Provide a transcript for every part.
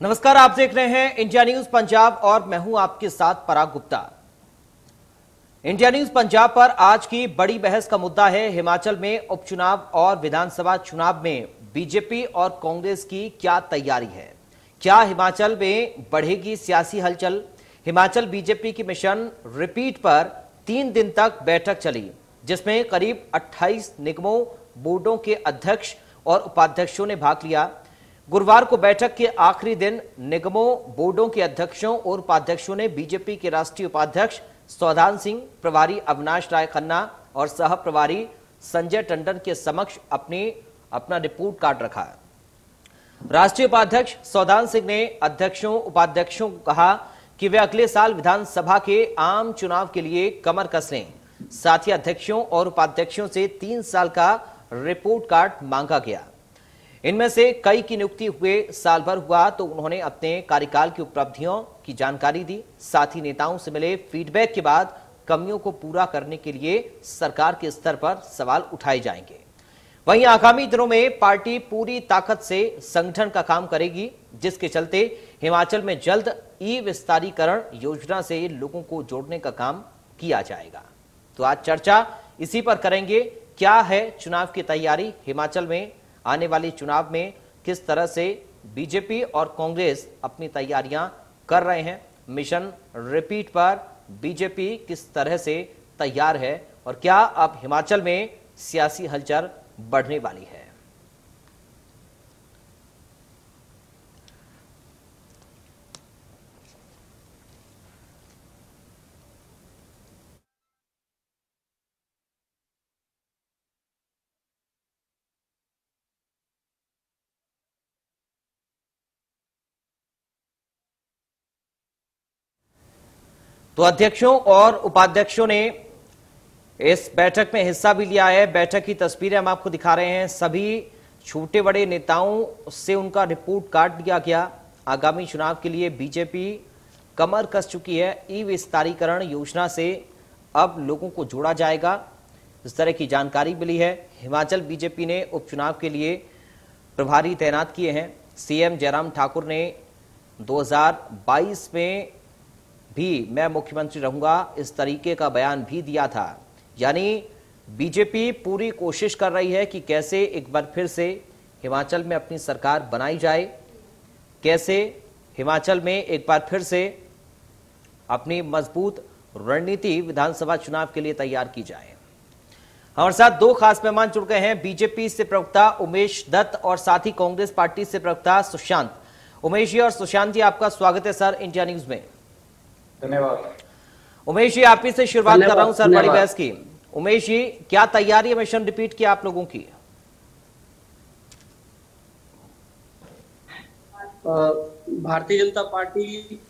नमस्कार, आप देख रहे हैं इंडिया न्यूज पंजाब और मैं हूं आपके साथ पराग गुप्ता। इंडिया न्यूज पंजाब पर आज की बड़ी बहस का मुद्दा है हिमाचल में उपचुनाव और विधानसभा चुनाव में बीजेपी और कांग्रेस की क्या तैयारी है। क्या हिमाचल में बढ़ेगी सियासी हलचल। हिमाचल बीजेपी की मिशन रिपीट पर 3 दिन तक बैठक चली, जिसमें करीब 28 निगमों बोर्डों के अध्यक्ष और उपाध्यक्षों ने भाग लिया। गुरुवार को बैठक के आखिरी दिन निगमों बोर्डों के अध्यक्षों और उपाध्यक्षों ने बीजेपी के राष्ट्रीय उपाध्यक्ष सौदान सिंह, प्रभारी अविनाश राय खन्ना और सह प्रभारी संजय टंडन के समक्ष अपना रिपोर्ट कार्ड रखा। राष्ट्रीय उपाध्यक्ष सौदान सिंह ने अध्यक्षों उपाध्यक्षों को कहा कि वे अगले साल विधानसभा के आम चुनाव के लिए कमर कस लें। साथ ही अध्यक्षों और उपाध्यक्षों से 3 साल का रिपोर्ट कार्ड मांगा गया। इनमें से कई की नियुक्ति हुए साल भर हुआ तो उन्होंने अपने कार्यकाल की उपलब्धियों की जानकारी दी। साथ ही नेताओं से मिले फीडबैक के बाद कमियों को पूरा करने के लिए सरकार के स्तर पर सवाल उठाए जाएंगे। वहीं आगामी दिनों में पार्टी पूरी ताकत से संगठन का काम करेगी, जिसके चलते हिमाचल में जल्द ई विस्तारीकरण योजना से लोगों को जोड़ने का काम किया जाएगा। तो आज चर्चा इसी पर करेंगे। क्या है चुनाव की तैयारी, हिमाचल में आने वाले चुनाव में किस तरह से बीजेपी और कांग्रेस अपनी तैयारियां कर रहे हैं, मिशन रिपीट पर बीजेपी किस तरह से तैयार है और क्या अब हिमाचल में सियासी हलचल बढ़ने वाली है। तो अध्यक्षों और उपाध्यक्षों ने इस बैठक में हिस्सा भी लिया है। बैठक की तस्वीरें हम आपको दिखा रहे हैं। सभी छोटे बड़े नेताओं से उनका रिपोर्ट कार्ड लिया गया। आगामी चुनाव के लिए बीजेपी कमर कस चुकी है। ई विस्तारीकरण योजना से अब लोगों को जोड़ा जाएगा, इस तरह की जानकारी मिली है। हिमाचल बीजेपी ने उपचुनाव के लिए प्रभारी तैनात किए हैं। सीएम जयराम ठाकुर ने 2022 में भी मैं मुख्यमंत्री रहूंगा, इस तरीके का बयान भी दिया था। यानी बीजेपी पूरी कोशिश कर रही है कि कैसे एक बार फिर से हिमाचल में अपनी सरकार बनाई जाए, कैसे हिमाचल में एक बार फिर से अपनी मजबूत रणनीति विधानसभा चुनाव के लिए तैयार की जाए। हमारे साथ 2 खास मेहमान जुड़ गए हैं। बीजेपी से प्रवक्ता उमेश दत्त और साथ ही कांग्रेस पार्टी से प्रवक्ता सुशांत। उमेश जी और सुशांत जी, आपका स्वागत है सर इंडिया न्यूज में। धन्यवाद। उमेश जी, आप ही से शुरुआत कर रहा हूं सर बड़ी बहस की। उमेश जी, क्या तैयारी है मिशन रिपीट की आप लोगों की? भारतीय जनता पार्टी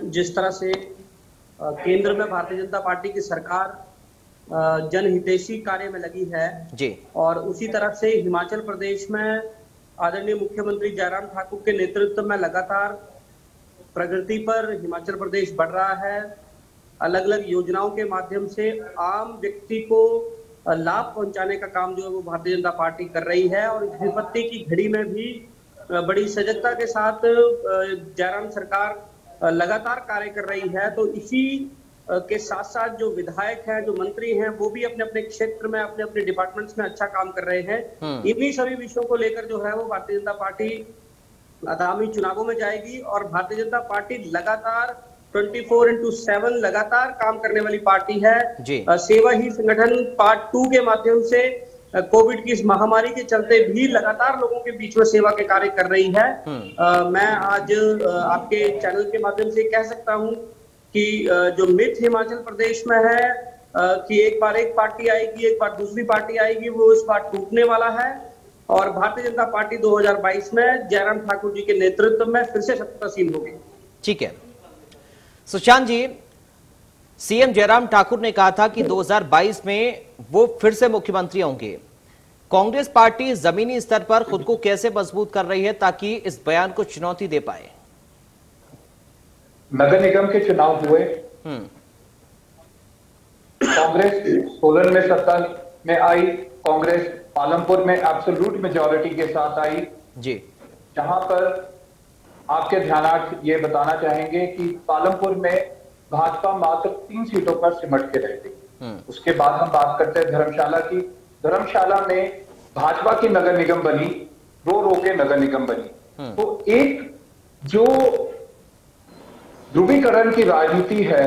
जिस तरह से केंद्र में भारतीय जनता पार्टी की सरकार जनहितैषी कार्य में लगी है जी, और उसी तरह से हिमाचल प्रदेश में आदरणीय मुख्यमंत्री जयराम ठाकुर के नेतृत्व में लगातार प्रगति पर हिमाचल प्रदेश बढ़ रहा है। अलग अलग योजनाओं के माध्यम से आम व्यक्ति को लाभ पहुंचाने का काम जो है वो भारतीय जनता पार्टी कर रही है और इस विपत्ति की घड़ी में भी बड़ी सजगता के साथ जयराम सरकार लगातार कार्य कर रही है। तो इसी के साथ साथ जो विधायक हैं, जो मंत्री हैं, वो भी अपने अपने क्षेत्र में अपने अपने डिपार्टमेंट्स में अच्छा काम कर रहे हैं। इन्हीं सभी विषयों को लेकर जो है वो भारतीय जनता पार्टी आगामी चुनावों में जाएगी और भारतीय जनता पार्टी लगातार 24/7 लगातार काम करने वाली पार्टी है। सेवा ही संगठन पार्ट 2 के माध्यम से कोविड की इस महामारी के चलते भी लगातार लोगों के बीच में सेवा के कार्य कर रही है। मैं आज आपके चैनल के माध्यम से कह सकता हूं कि जो मिथ हिमाचल प्रदेश में है कि एक बार एक पार्टी आएगी, एक बार दूसरी पार्टी आएगी, वो इस बार टूटने वाला है और भारतीय जनता पार्टी 2022 में जयराम ठाकुर जी के नेतृत्व में फिर से सत्तासीन होगी। ठीक है सुशांत जी, सीएम जयराम ठाकुर ने कहा था कि 2022 में वो फिर से मुख्यमंत्री होंगे। कांग्रेस पार्टी जमीनी स्तर पर खुद को कैसे मजबूत कर रही है ताकि इस बयान को चुनौती दे पाए? नगर निगम के चुनाव हुए, कांग्रेस सोलन में सत्ता में आई, कांग्रेस पालमपुर में एब्सोल्यूट मेजॉरिटी के साथ आई जी, जहां पर आपके ध्यानार्थ ये बताना चाहेंगे कि पालमपुर में भाजपा मात्र 3 सीटों पर सिमट के रह गई। उसके बाद हम बात करते हैं धर्मशाला की। धर्मशाला में भाजपा की नगर निगम बनी, रो रो के नगर निगम बनी। तो एक जो ध्रुवीकरण की राजनीति है,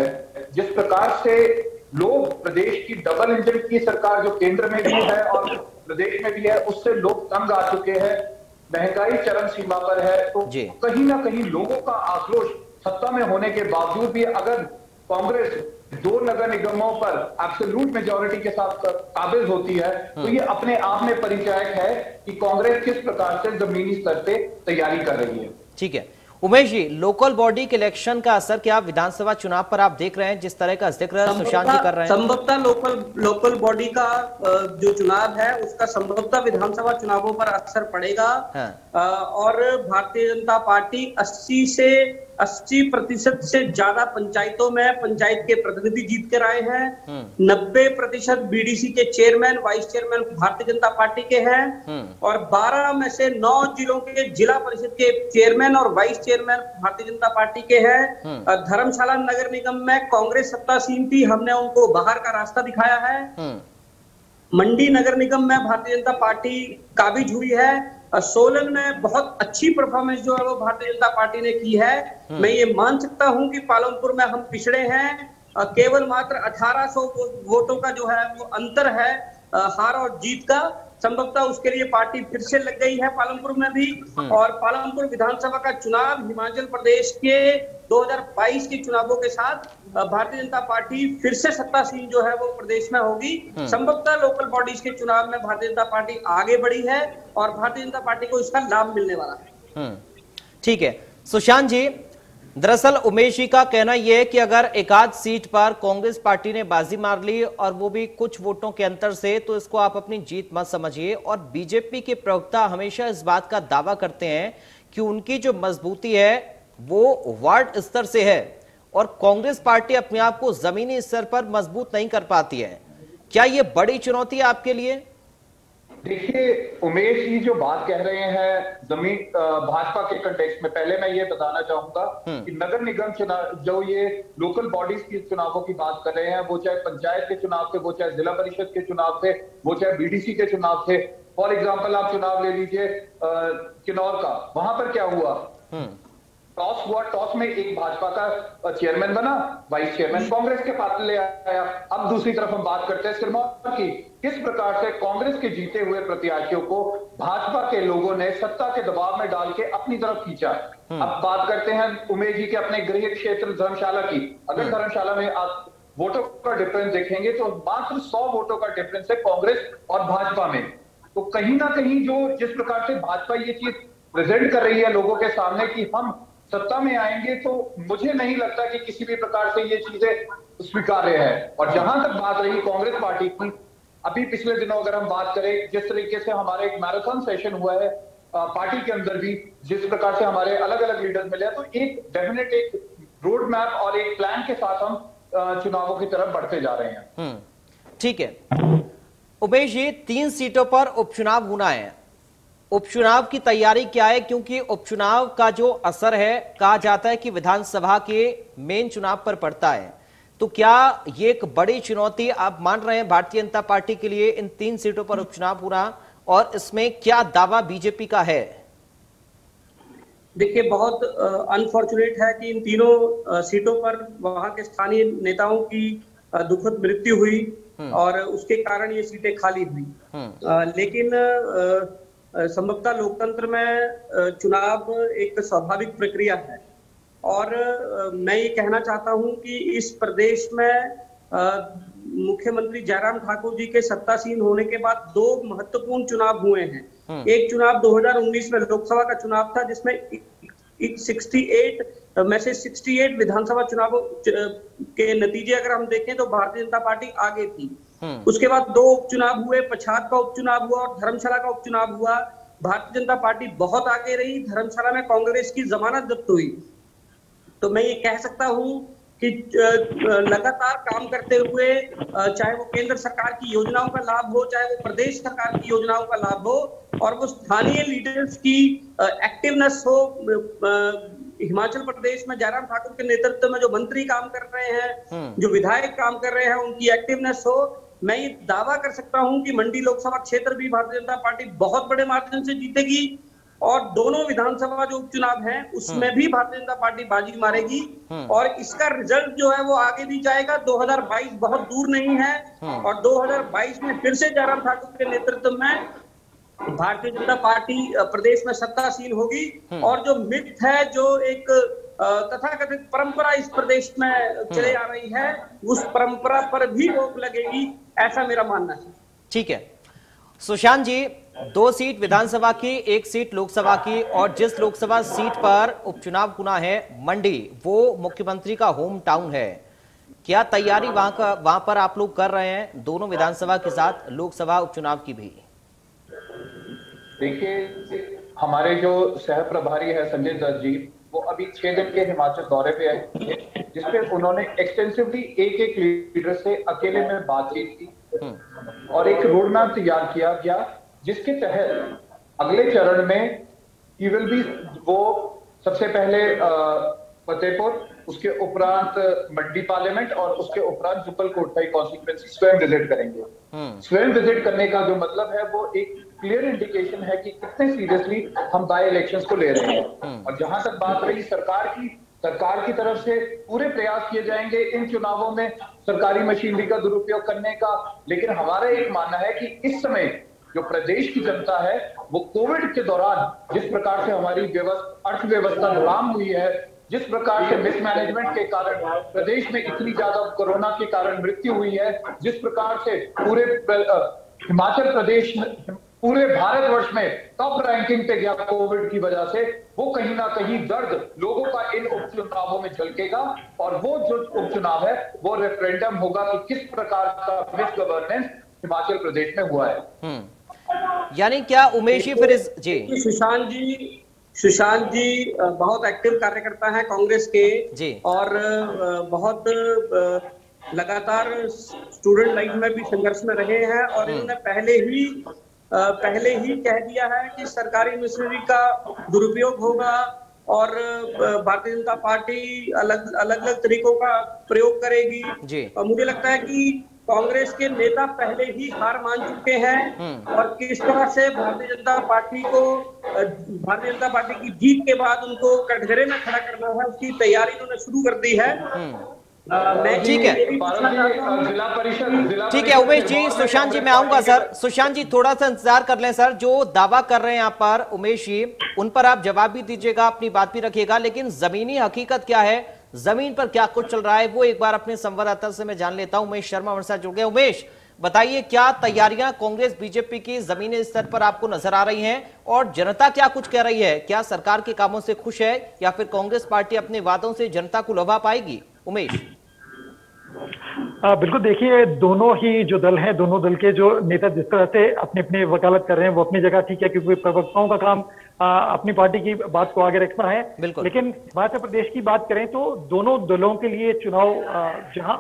जिस प्रकार से लोग प्रदेश की डबल इंजन की सरकार जो केंद्र में भी है और प्रदेश में भी है, उससे लोग तंग आ चुके हैं, महंगाई चरम सीमा पर है। तो कहीं ना कहीं लोगों का आक्रोश सत्ता में होने के बावजूद भी अगर कांग्रेस 2 नगर निगमों पर एब्सोल्यूट मेजॉरिटी के साथ काबिज होती है, तो ये अपने आप में परिचायक है कि कांग्रेस किस प्रकार से जमीनी स्तर पे तैयारी कर रही है। ठीक है उमेश जी, लोकल बॉडी के इलेक्शन का असर क्या विधानसभा चुनाव पर आप देख रहे हैं, जिस तरह का जिक्र सुशांत जी कर रहे हैं? संभवतः लोकल बॉडी का जो चुनाव है उसका संभवतः विधानसभा चुनावों पर असर पड़ेगा। और भारतीय जनता पार्टी 80% से ज्यादा पंचायतों में पंचायत के प्रतिनिधि जीत कर आए हैं। 90% बीडीसी के chairman vice chairman Bharatiya Janata party के हैं और 12 में से 9 जिलों के जिला परिषद के चेयरमैन और vice chairman Bharatiya Janata party के हैं। धर्मशाला नगर निगम में कांग्रेस सत्तासीन थी, हमने उनको बाहर का रास्ता दिखाया है। मंडी नगर निगम में भारतीय जनता पार्टी काबिज हुई है। सोलन में बहुत अच्छी परफॉर्मेंस जो है वो भारतीय जनता पार्टी ने की है। मैं ये मान सकता हूं कि पालमपुर में हम पिछड़े हैं, केवल मात्र 1800 वोटों का जो है वो अंतर है हार और जीत का। संभवतः उसके लिए पार्टी फिर से लग गई है पालमपुर में भी। और पालमपुर विधानसभा का चुनाव हिमाचल प्रदेश के 2022 के चुनावों के साथ भारतीय जनता पार्टी फिर से सत्तासीन जो है वो प्रदेश में होगी। संभवतः लोकल बॉडीज के चुनाव में भारतीय जनता पार्टी आगे बढ़ी है और भारतीय जनता पार्टी को इसका लाभ मिलने वाला है। ठीक है सुशांत जी, दरअसल उमेश जी का कहना यह है कि अगर एकाध सीट पर कांग्रेस पार्टी ने बाजी मार ली और वो भी कुछ वोटों के अंतर से, तो इसको आप अपनी जीत मत समझिए। और बीजेपी के प्रवक्ता हमेशा इस बात का दावा करते हैं कि उनकी जो मजबूती है वो वार्ड स्तर से है और कांग्रेस पार्टी अपने आप को जमीनी स्तर पर मजबूत नहीं कर पाती है। क्या ये बड़ी चुनौती है आपके लिए? देखिए उमेश जी जो बात कह रहे हैं जमीन भाजपा के कंटेक्स्ट में, पहले मैं ये बताना चाहूंगा कि नगर निगम चुनाव जो ये लोकल बॉडीज के चुनावों की बात कर रहे हैं, वो चाहे पंचायत के चुनाव थे, वो चाहे जिला परिषद के चुनाव थे, वो चाहे बीडीसी के चुनाव थे। फॉर एग्जाम्पल आप चुनाव ले लीजिए किन्नौर का, वहां पर क्या हुआ? टॉस हुआ, टॉस में एक भाजपा का चेयरमैन बना, वाइस चेयरमैन कांग्रेस के पास ले आया। अब दूसरी तरफ हम बात करते हैं सिरमौर की, किस प्रकार से कांग्रेस के जीते हुए प्रत्याशियों को भाजपा के लोगों ने सत्ता के दबाव में डाल के अपनी तरफ खींचा। अब बात करते हैं उमेश जी के अपने गृह क्षेत्र धर्मशाला की। अगर धर्मशाला में आप वोटों का डिफरेंस देखेंगे तो मात्र 100 वोटों का डिफरेंस है कांग्रेस और भाजपा में। तो कहीं ना कहीं जो जिस प्रकार से भाजपा ये चीज प्रेजेंट कर रही है लोगों के सामने कि हम सत्ता में आएंगे, तो मुझे नहीं लगता कि किसी भी प्रकार से ये चीजें स्वीकार्य है। और जहां तक बात रही कांग्रेस पार्टी की, अभी पिछले दिनों अगर हम बात करें जिस तरीके से हमारे एक मैराथन सेशन हुआ है पार्टी के अंदर भी, जिस प्रकार से हमारे अलग अलग लीडर्स मिले हैं, तो एक डेफिनेट एक रोड मैप और एक प्लान के साथ हम चुनावों की तरफ बढ़ते जा रहे हैं। ठीक है उमेश जी, 3 सीटों पर उपचुनाव होना है, उपचुनाव की तैयारी क्या है? क्योंकि उपचुनाव का जो असर है कहा जाता है कि विधानसभा के मेन चुनाव पर पड़ता है, तो क्या ये एक बड़ी चुनौती आप मान रहे हैं भारतीय जनता पार्टी के लिए इन 3 सीटों पर उपचुनाव होना, और इसमें क्या दावा बीजेपी का है? देखिए बहुत अनफॉर्चुनेट है कि इन तीनों सीटों पर वहां के स्थानीय नेताओं की दुखद मृत्यु हुई और उसके कारण ये सीटें खाली हुई। लेकिन संभवतः लोकतंत्र में चुनाव एक स्वाभाविक प्रक्रिया है और मैं ये कहना चाहता हूं कि इस प्रदेश में मुख्यमंत्री जयराम ठाकुर जी के सत्तासीन होने के बाद 2 महत्वपूर्ण चुनाव हुए हैं। एक चुनाव 2019 में लोकसभा का चुनाव था जिसमें 68 में से 68 विधानसभा चुनावों के नतीजे अगर हम देखें तो भारतीय जनता पार्टी आगे थी। उसके बाद 2 उपचुनाव हुए, पछात का उपचुनाव हुआ और धर्मशाला का उपचुनाव हुआ। भारतीय जनता पार्टी बहुत आगे रही, धर्मशाला में कांग्रेस की जमानत जब्त हुई। तो मैं ये कह सकता हूं कि लगातार काम करते हुए, चाहे वो केंद्र सरकार की योजनाओं का लाभ हो, चाहे वो प्रदेश सरकार की योजनाओं का लाभ हो, और वो स्थानीय लीडर्स की एक्टिवनेस हो। हिमाचल प्रदेश में जयराम ठाकुर के नेतृत्व में जो मंत्री काम कर रहे हैं, जो विधायक काम कर रहे हैं, उनकी एक्टिवनेस हो। मैं ये दावा कर सकता हूं कि मंडी लोकसभा क्षेत्र भी भारतीय जनता पार्टी बहुत बड़े मार्जिन से जीतेगी, और दोनों विधानसभा जो उपचुनाव हैं उसमें भी भारतीय जनता पार्टी बाजी मारेगी, और इसका रिजल्ट जो है वो आगे भी जाएगा। 2022 बहुत दूर नहीं है, और 2022 में फिर से जयराम ठाकुर के नेतृत्व में भारतीय जनता पार्टी प्रदेश में सत्तासीन होगी। और जो मिथ है, जो एक तथाकथित परंपरा इस प्रदेश में चले आ रही है, उस परंपरा पर भी रोक लगेगी, ऐसा मेरा मानना है। ठीक है सुशांत जी, 2 सीट विधानसभा की, 1 सीट लोकसभा की, और जिस लोकसभा सीट पर उपचुनाव होना है मंडी, वो मुख्यमंत्री का होम टाउन है। क्या तैयारी वहां पर आप लोग कर रहे हैं, दोनों विधानसभा के साथ लोकसभा उपचुनाव की भी? देखिए, हमारे जो सह प्रभारी है संजय दत्त जी, वो अभी 6 दिन के हिमाचल दौरे पे आए, जिसपे उन्होंने एक्सटेंसिवली एक लीडर से अकेले में बातचीत की और एक रोड मैप तैयार किया गया, जिसके तहत अगले चरण में वो सबसे पहले फतेहपुर, उसके उपरांत मंडी पार्लियामेंट और उसके उपरांत जुब्बल कोटखाई कॉन्स्टिट्यूएंसी स्वयं विजिट करेंगे। स्वयं विजिट करने का जो मतलब है वो एक क्लियर इंडिकेशन है कि कितने सीरियसली हम बाय इलेक्शंस को ले रहे हैं। और जहां तक बात रही सरकार की तरफ से पूरे प्रयास किए जाएंगे इन चुनावों में सरकारी मशीनरी का दुरुपयोग करने का। लेकिन हमारा एक मानना है कि इस समय जो प्रदेश की जनता है, वो कोविड के दौरान जिस प्रकार से हमारी अर्थव्यवस्था गुलाम हुई है, जिस प्रकार से मिसमैनेजमेंट के कारण प्रदेश में इतनी ज्यादा कोरोना के कारण मृत्यु हुई है, जिस प्रकार से पूरे हिमाचल प्रदेश पूरे भारतवर्ष में टॉप रैंकिंग पे गया कोविड की वजह से, वो कहीं ना कहीं दर्द लोगों का इन उपचुनावों में झलकेगा। और वो जो उपचुनाव है वो रेफरेंडम होगा कि किस प्रकार का मिस गवर्नेंस हिमाचल प्रदेश में हुआ है। यानी क्या उमेश जी फिर जी सुशांत जी बहुत एक्टिव कार्यकर्ता हैं कांग्रेस के जी, और बहुत लगातार स्टूडेंट लाइफ में भी संघर्ष में रहे हैं, और इन्होंने पहले ही कह दिया है कि सरकारी मशीनरी का दुरुपयोग होगा और भारतीय जनता पार्टी अलग अलग तरीकों का प्रयोग करेगी जी। और मुझे लगता है कि कांग्रेस के नेता पहले ही हार मान चुके हैं, और किस तरह से भारतीय जनता पार्टी की जीत के बाद उनको कटघरे में खड़ा करना है, उसकी तैयारी उन्होंने शुरू कर दी है। ठीक है, ठीक है उमेश जी। सुशांत जी मैं आऊंगा सर। सुशांत जी थोड़ा सा इंतजार कर लें सर। जो दावा कर रहे हैं यहाँ पर उमेश जी, उन पर आप जवाब भी दीजिएगा, अपनी बात भी रखिएगा, लेकिन जमीनी हकीकत क्या है, जमीन पर क्या कुछ चल रहा है, वो एक बार अपने संवाददाता से मैं जान लेता हूं। उमेश शर्मा हमारे साथ जुड़ गए। उमेश बताइए, क्या तैयारियां कांग्रेस बीजेपी की जमीनी स्तर पर आपको नजर आ रही हैं, और जनता क्या कुछ कह रही है? क्या सरकार के कामों से खुश है, या फिर कांग्रेस पार्टी अपने वादों से जनता को लुभा पाएगी? उमेश बिल्कुल, देखिए दोनों ही जो दल हैं, दोनों दल के जो नेता जिस तरह से अपनी अपनी वकालत कर रहे हैं वो अपनी जगह ठीक है, क्योंकि प्रवक्ताओं का काम अपनी पार्टी की बात को आगे रखना है। लेकिन हिमाचल प्रदेश की बात करें तो दोनों दलों के लिए चुनाव जहां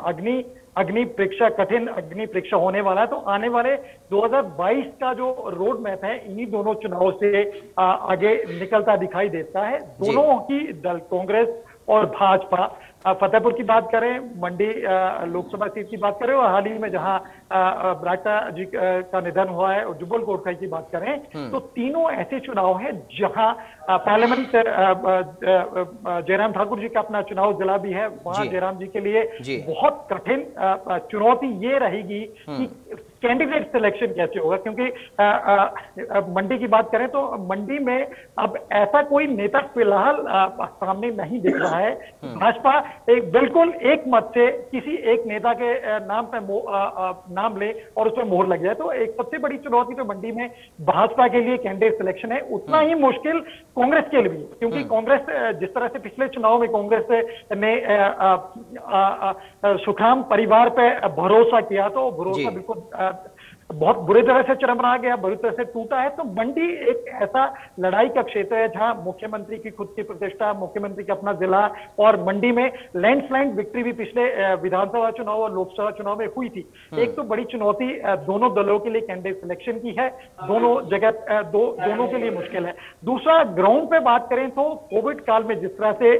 अग्नि परीक्षा, कठिन अग्नि परीक्षा होने वाला है, तो आने वाले 2022 का जो रोड मैप है इन्हीं दोनों चुनावों से आगे निकलता दिखाई देता है। दोनों ही दल, कांग्रेस और भाजपा, फतेहपुर की बात करें, मंडी लोकसभा सीट की बात करें, और हाल ही में जहां बरागटा जी का निधन हुआ है, और जुब्बल कोटखाई की बात करें, तो तीनों ऐसे चुनाव हैं जहां पार्लियामेंट जयराम ठाकुर जी का अपना चुनाव जिला भी है, वहां जयराम जी के लिए बहुत कठिन चुनौती ये रहेगी कि कैंडिडेट सिलेक्शन कैसे होगा। क्योंकि मंडी की बात करें तो मंडी में अब ऐसा कोई नेता फिलहाल सामने नहीं दिख रहा है। भाजपा बिल्कुल एक मत से किसी एक नेता के नाम पे नाम ले और उस पर मोहर लग जाए, तो एक सबसे बड़ी चुनौती तो मंडी में भाजपा के लिए कैंडिडेट सिलेक्शन है। उतना ही मुश्किल कांग्रेस के लिए भी, क्योंकि कांग्रेस जिस तरह से पिछले चुनाव में कांग्रेस ने सुखाम परिवार पे भरोसा किया, तो भरोसा बिल्कुल बहुत बुरी तरह से चरमरा गया, बुरी तरह से टूटा है। तो मंडी एक ऐसा लड़ाई का क्षेत्र है जहां मुख्यमंत्री की खुद की प्रतिष्ठा, मुख्यमंत्री का अपना जिला, और मंडी में लैंडस्लाइड विक्ट्री भी पिछले विधानसभा चुनाव और लोकसभा चुनाव में हुई थी। एक तो बड़ी चुनौती दोनों दलों के लिए कैंडिडेट सिलेक्शन की है, दोनों जगह दोनों के लिए मुश्किल है। दूसरा, ग्राउंड पे बात करें तो कोविड काल में जिस तरह से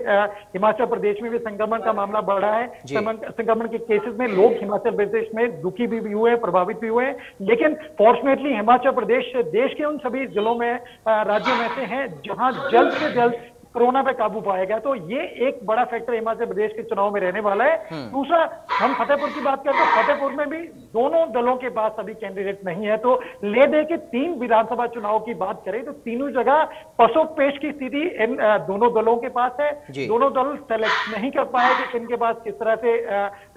हिमाचल प्रदेश में भी संक्रमण का मामला बढ़ा है, संक्रमण के केसेस में लोग हिमाचल प्रदेश में दुखी भी हुए, प्रभावित भी हुए, लेकिन फॉर्चुनेटली हिमाचल प्रदेश देश के उन सभी जिलों में, राज्यों में से है जहां जल्द से जल्द कोरोना पे काबू पाया गया। तो ये एक बड़ा फैक्टर हिमाचल प्रदेश के चुनाव में रहने वाला है। दूसरा, हम फतेहपुर की बात करते हैं, फतेहपुर में भी दोनों दलों के पास अभी कैंडिडेट नहीं है। तो ले दे के 3 विधानसभा चुनाव की बात करें तो तीनों जगह पसोपेश की स्थिति इन दोनों दलों के पास है। दोनों दल सेलेक्ट नहीं कर पाए कि किनके पास किस तरह से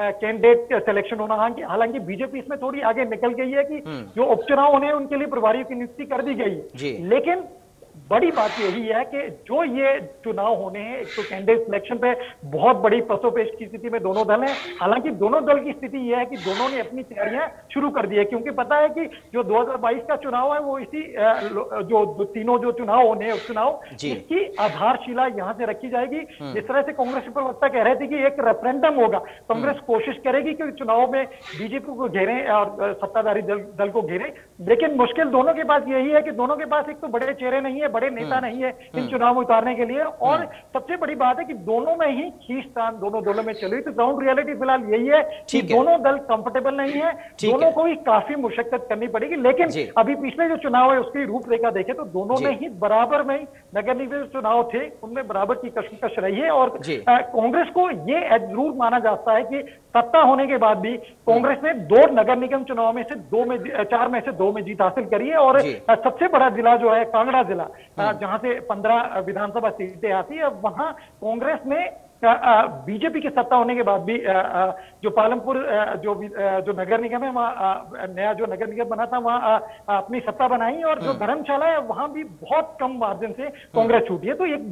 कैंडिडेट सिलेक्शन होना। हालांकि बीजेपी इसमें थोड़ी आगे निकल गई है कि जो उपचुनाव होने उनके लिए प्रभारियों की नियुक्ति कर दी गई, लेकिन बड़ी बात यही है कि जो ये चुनाव होने हैं, एक तो कैंडिडेट सिलेक्शन पे बहुत बड़ी पसोपेश की स्थिति में दोनों दल हैं। हालांकि दोनों दल की स्थिति यह है कि दोनों ने अपनी तैयारियां शुरू कर दी है, क्योंकि पता है कि जो 2022 का चुनाव है वो इसी जो तीनों जो चुनाव होने हैं, उपचुनाव, इसकी आधारशिला यहां से रखी जाएगी। जिस तरह से कांग्रेस के प्रवक्ता कह रहे थे कि एक रेफरेंडम होगा, कांग्रेस कोशिश करेगी कि चुनाव में बीजेपी को घेरें और सत्ताधारी दल को घेरें, लेकिन मुश्किल दोनों के पास यही है कि दोनों के पास एक तो बड़े चेहरे नहीं है, बड़े नेता नहीं है इन चुनाव में उतारने के लिए, और सबसे बड़ी बात है कि दोनों में ही खींचतान दोनों दलों में चल रही। तो ग्राउंड रियलिटी फिलहाल यही है कि दोनों दल कंफर्टेबल नहीं है, दोनों को ही काफी मुशक्कत करनी पड़ेगी। लेकिन अभी पिछले जो चुनाव है उसकी रूपरेखा देखें तो दोनों में ही बराबर में नगर निगम चुनाव थे, उनमें बराबर की कशमकश रही है। और कांग्रेस को यह जरूर माना जाता है कि सत्ता होने के बाद भी कांग्रेस ने 2 नगर निगम चुनाव में से 4 में से 2 में जीत हासिल करी है। और सबसे बड़ा जिला जो है कांगड़ा जिला, जहां से 15 विधानसभा सीटें आती है, वहां कांग्रेस ने बीजेपी की सत्ता होने के बाद भी जो पालमपुर जो नगर निगम है, वहाँ नया जो नगर निगम बना था वहाँ अपनी सत्ता बनाई, और जो धर्मशाला है वहां भी बहुत कम मार्जिन से कांग्रेस छूटी है। तो एक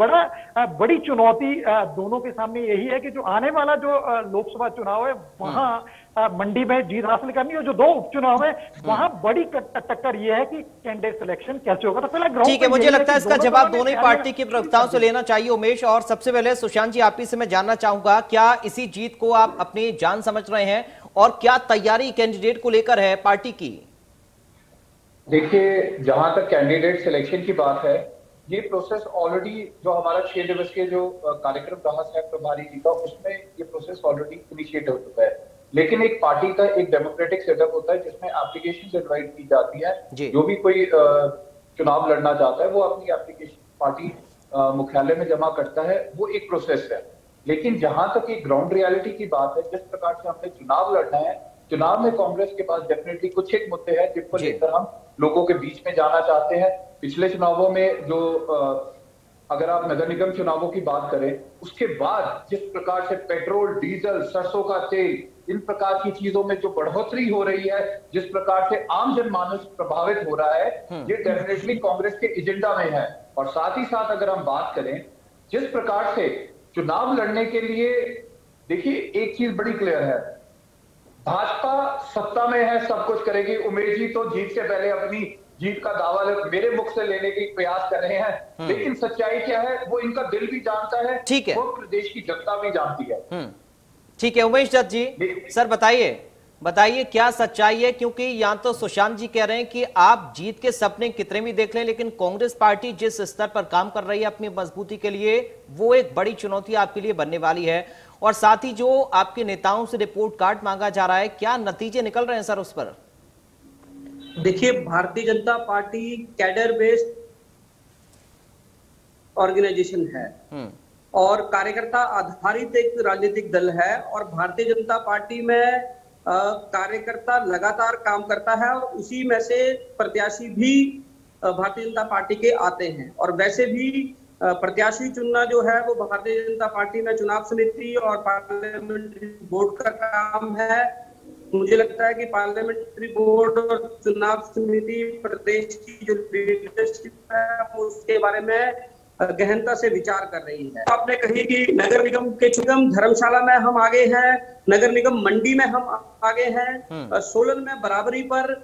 बड़ी चुनौती दोनों के सामने यही है कि जो आने वाला जो लोकसभा चुनाव है वहां मंडी में जीत हासिल करनी, और जो 2 उपचुनाव है वहां बड़ी टक्कर यह है कि कैंडिडेट सिलेक्शन कैसे होगा। तो पहले ठीक है, मुझे लगता है इसका जवाब दोनों ही पार्टी के प्रवक्ताओं से लेना चाहिए उमेश। और सबसे पहले सुशांत जी, आप ही से मैं जानना चाहूंगा, क्या इसी जीत को आप अपनी जान समझ रहे हैं, और क्या तैयारी कैंडिडेट को लेकर है पार्टी की? देखिए, जहां तक कैंडिडेट सिलेक्शन की बात है, ये प्रोसेस ऑलरेडी जो हमारा 6 दिवसीय जो कार्यक्रम रहा है प्रभारी जी का, उसमें ये प्रोसेस ऑलरेडी इनिशिएट हो चुका है। लेकिन एक पार्टी का एक डेमोक्रेटिक सेटअप होता है जिसमें एप्लीकेशन इनवाइट की जाती है। जो भी कोई चुनाव लड़ना चाहता है वो अपनी एप्लीकेशन पार्टी मुख्यालय में जमा करता है, वो एक प्रोसेस है। लेकिन जहां तक एक ग्राउंड रियलिटी की बात है, जिस प्रकार से हमने चुनाव लड़ना है, चुनाव में कांग्रेस के पास डेफिनेटली कुछ एक मुद्दे हैं जिनको लेकर हम लोगों के बीच में जाना चाहते हैं। पिछले चुनावों में जो अगर आप नगर निगम चुनावों की बात करें, उसके बाद जिस प्रकार से पेट्रोल, डीजल, सरसों का तेल, इन प्रकार की चीजों में जो बढ़ोतरी हो रही है, जिस प्रकार से आम जनमानस प्रभावित हो रहा है, ये डेफिनेटली कांग्रेस के एजेंडा में है। और साथ ही साथ अगर हम बात करें जिस प्रकार से चुनाव लड़ने के लिए, देखिए एक चीज बड़ी क्लियर है, भाजपा सत्ता में है, सब कुछ करेगी। उमेश जी तो जीत से पहले अपनी जीत का दावा मेरे मुख से लेने के प्रयास कर रहे हैं, लेकिन सच्चाई क्या है वो इनका दिल भी जानता है, ठीक है, वो प्रदेश की जनता भी जानती है। ठीक है उमेश दत्त जी, सर बताइए क्या सच्चाई है, क्योंकि यहां तो सुशांत जी कह रहे हैं कि आप जीत के सपने कितने भी देख लें, लेकिन कांग्रेस पार्टी जिस स्तर पर काम कर रही है अपनी मजबूती के लिए, वो एक बड़ी चुनौती आपके लिए बनने वाली है। और साथ ही जो आपके नेताओं से रिपोर्ट कार्ड मांगा जा रहा है, क्या नतीजे निकल रहे हैं सर उस पर? देखिए, Bharatiya Janata party cadre based organisation है और कार्यकर्ता आधारित एक राजनीतिक दल है, और भारतीय जनता पार्टी में कार्यकर्ता लगातार काम करता है, और उसी में से प्रत्याशी भी भारतीय जनता पार्टी के आते हैं। और वैसे भी प्रत्याशी चुनना जो है वो भारतीय जनता पार्टी में चुनाव समिति और पार्लियामेंट्री बोर्ड का काम है। मुझे लगता है कि पार्लियामेंट्री बोर्ड और चुनाव समिति प्रदेश की जो लीडरशिप है उसके बारे में गहनता से विचार कर रही है। आपने कही कि नगर निगम के निगम धर्मशाला में हम आगे हैं, नगर निगम मंडी में हम आगे हैं, सोलन में बराबरी पर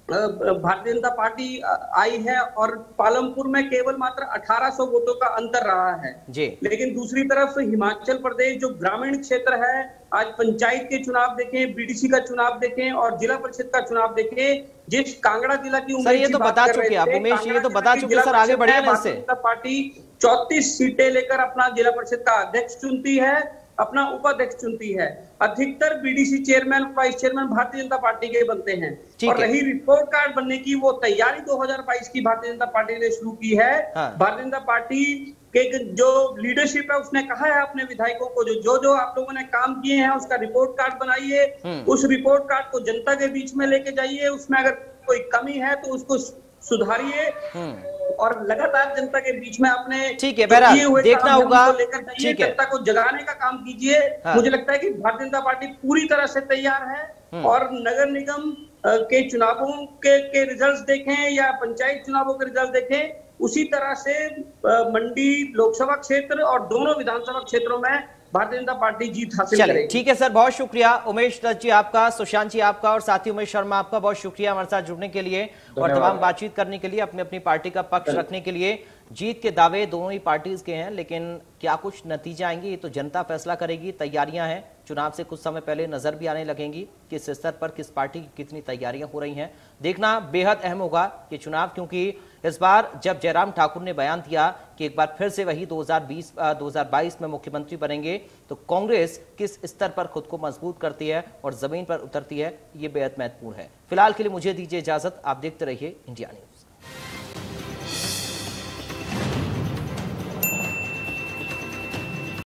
भारतीय जनता पार्टी आई है और पालमपुर में केवल मात्र 1800 वोटों का अंतर रहा है जी। लेकिन दूसरी तरफ हिमाचल प्रदेश जो ग्रामीण क्षेत्र है, आज पंचायत के चुनाव देखें, बीडीसी का चुनाव देखें और जिला परिषद का चुनाव देखें, जिस कांगड़ा जिला की सर ये तो बता चुके आप उमेश, ये तो बता चुके सर, आगे बढ़िए ना इससे। जनता पार्टी 34 सीटें लेकर अपना जिला परिषद का अध्यक्ष चुनती है, अपना उपाध्यक्ष चुनती है। अधिकतर BDC chairman, vice chairman Bharatiya Janata party के बनते हैं। और रही रिपोर्ट कार्ड बनने की, वो तैयारी 2022 की भारतीय जनता पार्टी ने शुरू की है। भारतीय जनता पार्टी के जो लीडरशिप है उसने कहा है अपने विधायकों को जो जो आप लोगों ने काम किए हैं उसका रिपोर्ट कार्ड बनाइए, उस रिपोर्ट कार्ड को जनता के बीच में लेके जाइए, उसमें अगर कोई कमी है तो उसको सुधारिए और लगातार जनता के बीच में अपने ठीक है बहरहाल देखना होगा, ठीक है, जनता को जगाने का काम कीजिए। मुझे लगता है कि भारतीय जनता पार्टी पूरी तरह से तैयार है और नगर निगम के चुनावों के रिजल्ट्स देखें या पंचायत चुनावों के रिजल्ट देखें, उसी तरह से मंडी लोकसभा क्षेत्र और दोनों विधानसभा क्षेत्रों में भारतीय जनता पार्टी जीत हासिल करेगी। ठीक है सर, बहुत शुक्रिया उमेश दत्त जी आपका, सुशांत जी आपका और साथी उमेश शर्मा आपका, बहुत शुक्रिया हमारे साथ जुड़ने के लिए और तमाम बातचीत करने के लिए, अपनी अपनी पार्टी का पक्ष रखने के लिए। जीत के दावे दोनों ही पार्टीज के हैं, लेकिन क्या कुछ नतीजे आएंगे ये तो जनता फैसला करेगी। तैयारियां हैं, चुनाव से कुछ समय पहले नजर भी आने लगेंगी किस स्तर पर किस पार्टी की कितनी तैयारियां हो रही हैं। देखना बेहद अहम होगा कि चुनाव, क्योंकि इस बार जब जयराम ठाकुर ने बयान दिया कि एक बार फिर से वही 2022 में मुख्यमंत्री बनेंगे, तो कांग्रेस किस स्तर पर खुद को मजबूत करती है और जमीन पर उतरती है, ये बेहद महत्वपूर्ण है। फिलहाल के लिए मुझे दीजिए इजाजत, आप देखते रहिए इंडिया न्यूज।